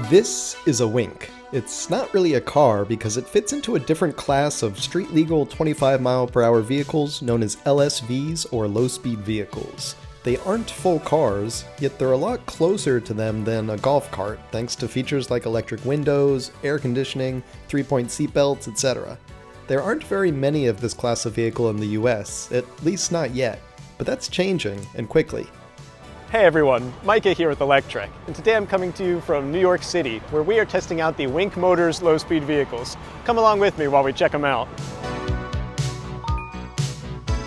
This is a Wink. It's not really a car because it fits into a different class of street-legal 25-mile-per-hour vehicles known as LSVs or low-speed vehicles. They aren't full cars, yet they're a lot closer to them than a golf cart thanks to features like electric windows, air conditioning, 3-point seatbelts, etc. There aren't very many of this class of vehicle in the US, at least not yet, but that's changing, and quickly. Hey everyone, Micah here with Electrek, and today I'm coming to you from New York City, where we are testing out the Wink Motors low-speed vehicles. Come along with me while we check them out.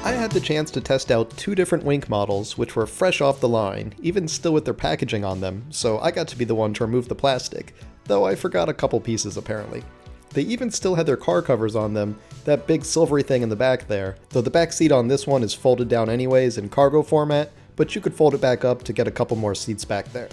I had the chance to test out two different Wink models, which were fresh off the line, even still with their packaging on them, so I got to be the one to remove the plastic, though I forgot a couple pieces apparently. They even still had their car covers on them, that big silvery thing in the back there, though the back seat on this one is folded down anyways in cargo format, but you could fold it back up to get a couple more seats back there.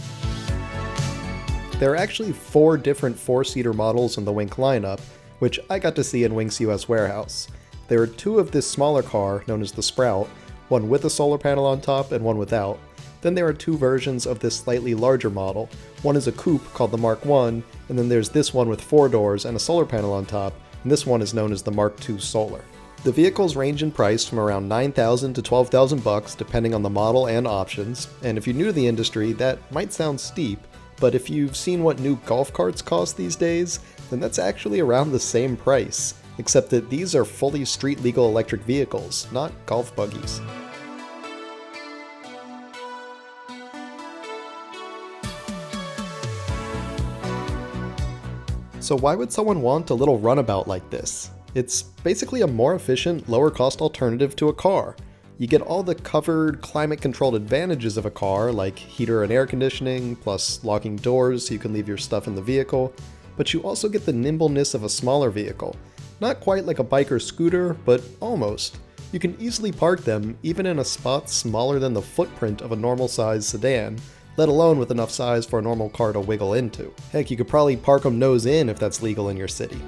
There are actually 4 different 4-seater models in the Wink lineup, which I got to see in Wink's US warehouse. There are 2 of this smaller car, known as the Sprout, one with a solar panel on top and one without. Then there are 2 versions of this slightly larger model. One is a coupe called the Mark I, and then there's this one with 4 doors and a solar panel on top, and this one is known as the Mark II Solar. The vehicles range in price from around $9,000 to $12,000 depending on the model and options, and if you're new to the industry, that might sound steep, but if you've seen what new golf carts cost these days, then that's actually around the same price, except that these are fully street-legal electric vehicles, not golf buggies. So why would someone want a little runabout like this? It's basically a more efficient, lower-cost alternative to a car. You get all the covered, climate-controlled advantages of a car, like heater and air conditioning, plus locking doors so you can leave your stuff in the vehicle, but you also get the nimbleness of a smaller vehicle. Not quite like a bike or scooter, but almost. You can easily park them even in a spot smaller than the footprint of a normal-sized sedan, let alone with enough size for a normal car to wiggle into. Heck, you could probably park them nose in if that's legal in your city.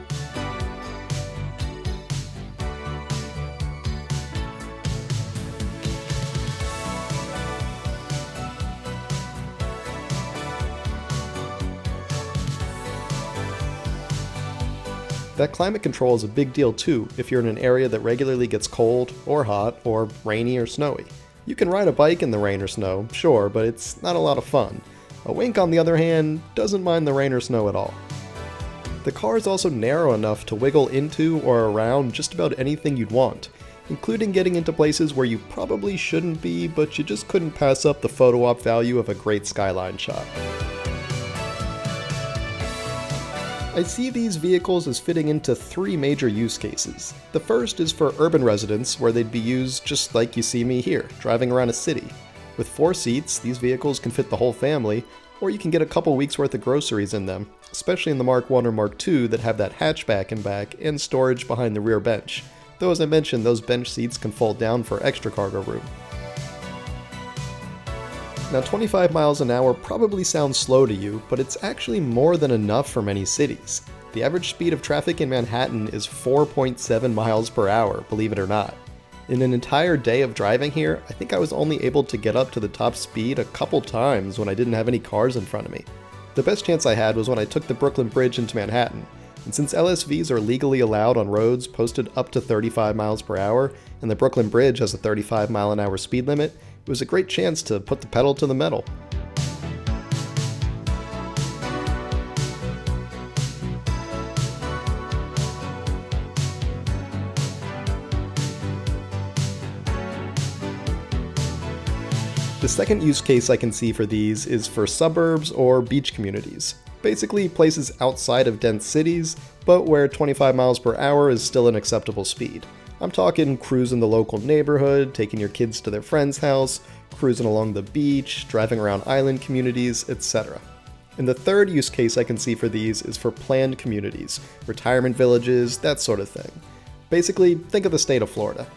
That climate control is a big deal too if you're in an area that regularly gets cold, or hot, or rainy or snowy. You can ride a bike in the rain or snow, sure, but it's not a lot of fun. A Wink, on the other hand, doesn't mind the rain or snow at all. The car is also narrow enough to wiggle into or around just about anything you'd want, including getting into places where you probably shouldn't be, but you just couldn't pass up the photo op value of a great skyline shot. I see these vehicles as fitting into 3 major use cases. The first is for urban residents, where they'd be used just like you see me here, driving around a city. With 4 seats, these vehicles can fit the whole family, or you can get a couple weeks worth of groceries in them, especially in the Mark I or Mark II that have that hatchback in back and storage behind the rear bench. Though as I mentioned, those bench seats can fold down for extra cargo room. Now 25 miles an hour probably sounds slow to you, but it's actually more than enough for many cities. The average speed of traffic in Manhattan is 4.7 miles per hour, believe it or not. In an entire day of driving here, I think I was only able to get up to the top speed a couple times when I didn't have any cars in front of me. The best chance I had was when I took the Brooklyn Bridge into Manhattan, and since LSVs are legally allowed on roads posted up to 35 miles per hour, and the Brooklyn Bridge has a 35 mile an hour speed limit, it was a great chance to put the pedal to the metal. The second use case I can see for these is for suburbs or beach communities. Basically places outside of dense cities, but where 25 miles per hour is still an acceptable speed. I'm talking cruising the local neighborhood, taking your kids to their friend's house, cruising along the beach, driving around island communities, etc. And the third use case I can see for these is for planned communities, retirement villages, that sort of thing. Basically, think of the state of Florida.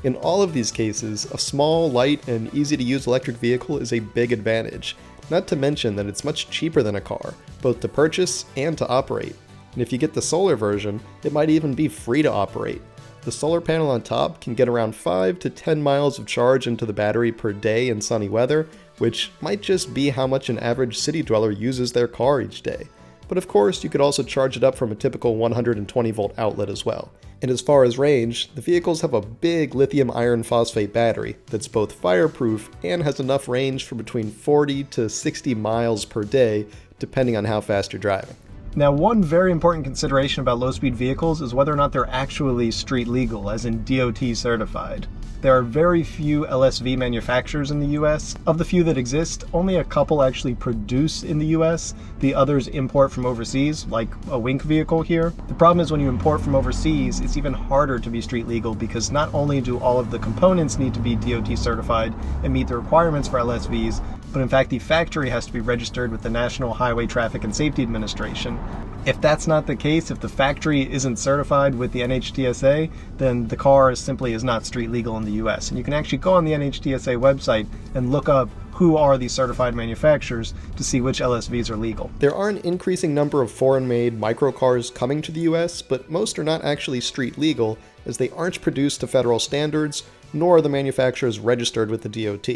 In all of these cases, a small, light, and easy-to-use electric vehicle is a big advantage, not to mention that it's much cheaper than a car, both to purchase and to operate. And if you get the solar version, it might even be free to operate. The solar panel on top can get around 5 to 10 miles of charge into the battery per day in sunny weather, which might just be how much an average city dweller uses their car each day. But of course, you could also charge it up from a typical 120 volt outlet as well. And as far as range, the vehicles have a big lithium iron phosphate battery that's both fireproof and has enough range for between 40 to 60 miles per day, depending on how fast you're driving. Now, one very important consideration about low-speed vehicles is whether or not they're actually street legal, as in DOT certified. There are very few LSV manufacturers in the US. Of the few that exist, only a couple actually produce in the US. The others import from overseas, like a Wink vehicle here. The problem is when you import from overseas, it's even harder to be street legal because not only do all of the components need to be DOT certified and meet the requirements for LSVs, but in fact the factory has to be registered with the National Highway Traffic and Safety Administration. If that's not the case, if the factory isn't certified with the NHTSA, then the car simply is not street legal in the US. And you can actually go on the NHTSA website and look up who are the certified manufacturers to see which LSVs are legal. There are an increasing number of foreign-made microcars coming to the US, but most are not actually street legal, as they aren't produced to federal standards, nor are the manufacturers registered with the DOT.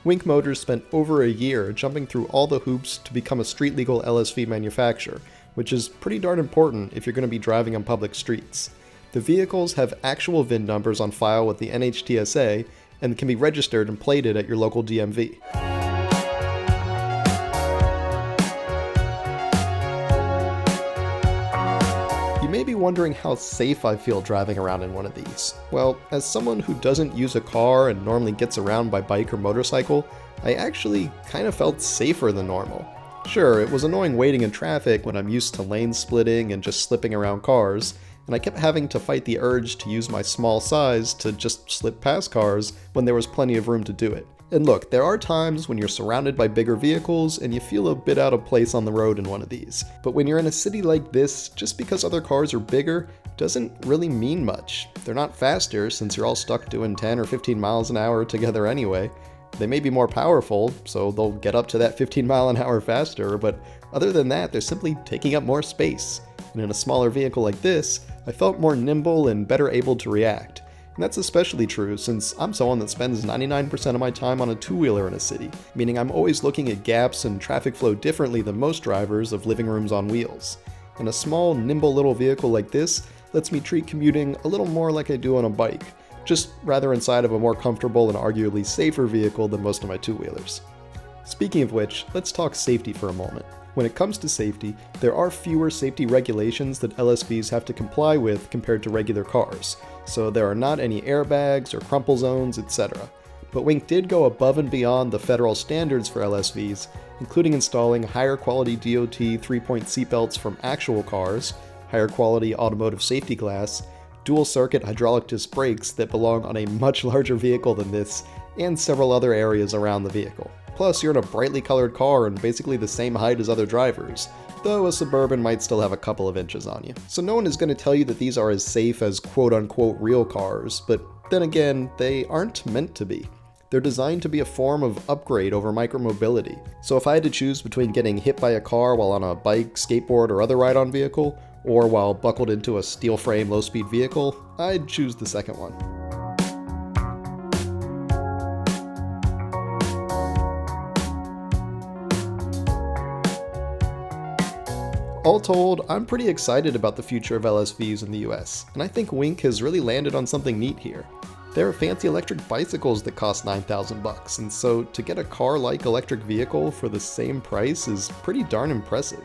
Wink Motors spent over a year jumping through all the hoops to become a street-legal LSV manufacturer, which is pretty darn important if you're going to be driving on public streets. The vehicles have actual VIN numbers on file with the NHTSA and can be registered and plated at your local DMV. You may be wondering how safe I feel driving around in one of these. Well, as someone who doesn't use a car and normally gets around by bike or motorcycle, I actually kind of felt safer than normal. Sure, it was annoying waiting in traffic when I'm used to lane splitting and just slipping around cars, and I kept having to fight the urge to use my small size to just slip past cars when there was plenty of room to do it. And look, there are times when you're surrounded by bigger vehicles and you feel a bit out of place on the road in one of these. But when you're in a city like this, just because other cars are bigger doesn't really mean much. They're not faster since you're all stuck doing 10 or 15 miles an hour together anyway. They may be more powerful, so they'll get up to that 15 mile an hour faster, but other than that, they're simply taking up more space. And in a smaller vehicle like this, I felt more nimble and better able to react. And that's especially true since I'm someone that spends 99% of my time on a two-wheeler in a city, meaning I'm always looking at gaps and traffic flow differently than most drivers of living rooms on wheels. And a small, nimble little vehicle like this lets me treat commuting a little more like I do on a bike, just rather inside of a more comfortable and arguably safer vehicle than most of my two-wheelers. Speaking of which, let's talk safety for a moment. When it comes to safety, there are fewer safety regulations that LSVs have to comply with compared to regular cars, so there are not any airbags or crumple zones, etc. But Wink did go above and beyond the federal standards for LSVs, including installing higher quality DOT 3-point seatbelts from actual cars, higher quality automotive safety glass, dual circuit hydraulic disc brakes that belong on a much larger vehicle than this, and several other areas around the vehicle. Plus, you're in a brightly colored car and basically the same height as other drivers, though a Suburban might still have a couple of inches on you. So no one is going to tell you that these are as safe as quote-unquote real cars, but then again, they aren't meant to be. They're designed to be a form of upgrade over micromobility. So if I had to choose between getting hit by a car while on a bike, skateboard, or other ride-on vehicle, or while buckled into a steel frame low-speed vehicle, I'd choose the second one. All told, I'm pretty excited about the future of LSVs in the US, and I think Wink has really landed on something neat here. There are fancy electric bicycles that cost $9,000, and so to get a car-like electric vehicle for the same price is pretty darn impressive.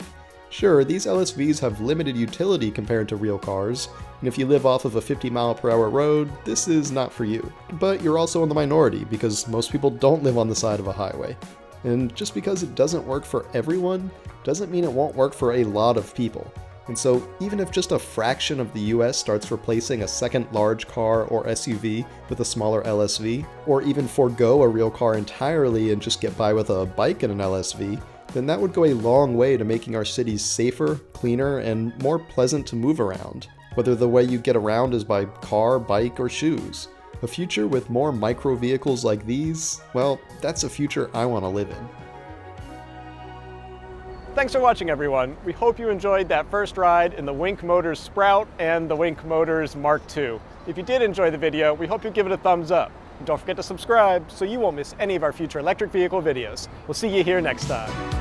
Sure, these LSVs have limited utility compared to real cars, and if you live off of a 50-mile-per-hour road, this is not for you. But you're also in the minority because most people don't live on the side of a highway. And just because it doesn't work for everyone, doesn't mean it won't work for a lot of people. And so even if just a fraction of the US starts replacing a second large car or SUV with a smaller LSV, or even forego a real car entirely and just get by with a bike and an LSV, then that would go a long way to making our cities safer, cleaner, and more pleasant to move around, whether the way you get around is by car, bike, or shoes. A future with more micro vehicles like these, well, that's a future I want to live in. Thanks for watching, everyone. We hope you enjoyed that first ride in the Wink Motors Sprout and the Wink Motors Mark II. If you did enjoy the video, we hope you give it a thumbs up. And don't forget to subscribe so you won't miss any of our future electric vehicle videos. We'll see you here next time.